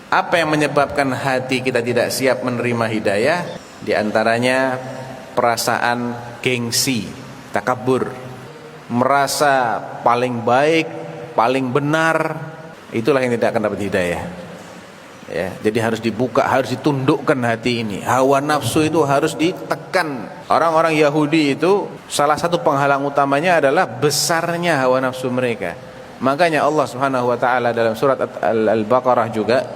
Apa yang menyebabkan hati kita tidak siap menerima hidayah? Di antaranya perasaan gengsi, takabur, merasa paling baik, paling benar. Itulah yang tidak akan dapat hidayah. Ya, jadi harus dibuka, harus ditundukkan hati ini. Hawa nafsu itu harus ditekan. Orang-orang Yahudi itu salah satu penghalang utamanya adalah besarnya hawa nafsu mereka. Makanya Allah Subhanahu wa taala dalam surat Al-Baqarah juga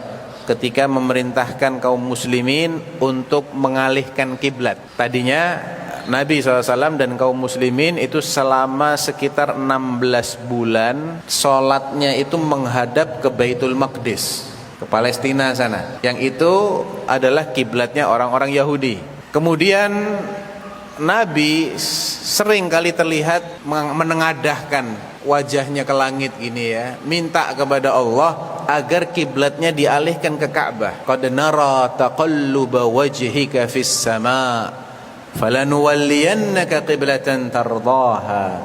ketika memerintahkan kaum muslimin untuk mengalihkan kiblat. Tadinya Nabi SAW dan kaum muslimin itu selama sekitar 16 bulan sholatnya itu menghadap ke Baitul Maqdis, ke Palestina sana, yang itu adalah kiblatnya orang-orang Yahudi. Kemudian Nabi sering kali terlihat menengadahkan wajahnya ke langit gini ya, minta kepada Allah agar kiblatnya dialihkan ke Ka'bah. Qad nara taqalluba wajhika fis sama' falanuwalliyannaka qiblatan tardaha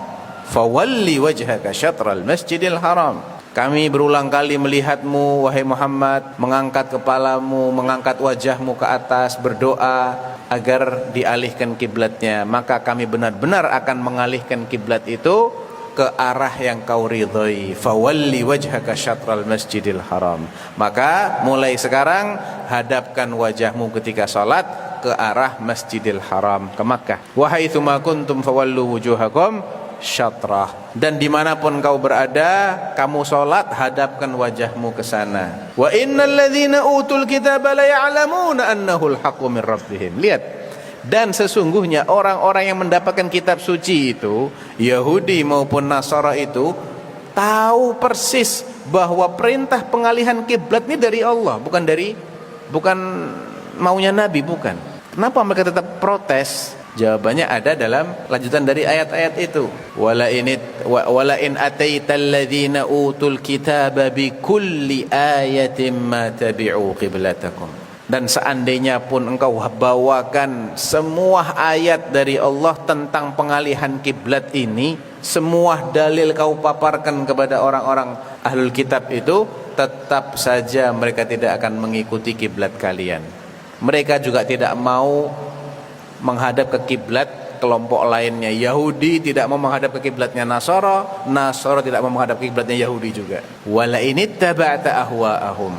fawalli wajhaka syatral masjidil haram. Kami berulang kali melihatmu wahai Muhammad, mengangkat kepalamu, mengangkat wajahmu ke atas, berdoa agar dialihkan kiblatnya. Maka kami benar-benar akan mengalihkan kiblat itu ke arah yang kau ridhoi. Fawalli wajhaka syatral masjidil haram. Maka mulai sekarang hadapkan wajahmu ketika salat ke arah Masjidil Haram, ke Makkah. Wa haitsuma kuntum fawallu wujuhakum syatrah. Dan dimanapun kau berada, kamu salat, hadapkan wajahmu ke sana. Wa innal ladzina utul kitaba la ya'lamuna annahu al-haqqu min rabbihim. Lihat. Dan sesungguhnya orang-orang yang mendapatkan kitab suci itu, Yahudi maupun Nasara itu, tahu persis bahwa perintah pengalihan kiblat ini dari Allah, bukan maunya Nabi, bukan. Kenapa mereka tetap protes? Jawabannya ada dalam lanjutan dari ayat-ayat itu. Wala in ataital ladzina utul kitaba bi kulli ayatin ma tabi'u qiblatakum. Dan seandainya pun engkau bawakan semua ayat dari Allah tentang pengalihan kiblat ini, semua dalil kau paparkan kepada orang-orang ahlul kitab itu, tetap saja mereka tidak akan mengikuti kiblat kalian. Mereka juga tidak mau menghadap ke kiblat kelompok lainnya. Yahudi tidak mau menghadap ke kiblatnya Nasara, Nasara tidak mau menghadap ke kiblatnya Yahudi juga. Wala inittaba'ta ahwa'ahum.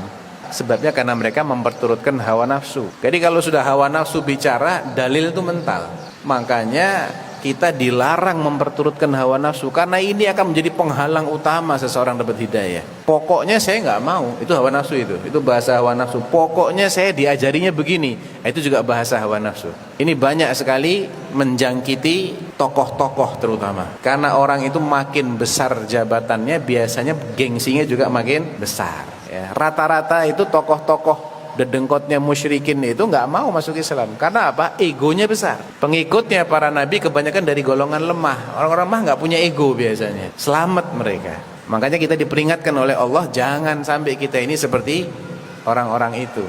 Sebabnya karena mereka memperturutkan hawa nafsu. Jadi kalau sudah hawa nafsu bicara, dalil itu mental. Makanya kita dilarang memperturutkan hawa nafsu, karena ini akan menjadi penghalang utama seseorang dapat hidayah. Pokoknya saya nggak mau, itu hawa nafsu, itu bahasa hawa nafsu. Pokoknya saya diajarinya begini, itu juga bahasa hawa nafsu. Ini banyak sekali menjangkiti tokoh-tokoh terutama, karena orang itu makin besar jabatannya biasanya gengsinya juga makin besar ya. Rata-rata itu tokoh-tokoh dedengkotnya musyrikin itu nggak mau masuk Islam. Karena apa? Egonya besar. Pengikutnya para nabi kebanyakan dari golongan lemah. Orang-orang lemah nggak punya ego biasanya. Selamat mereka. Makanya kita diperingatkan oleh Allah, jangan sampai kita ini seperti orang-orang itu.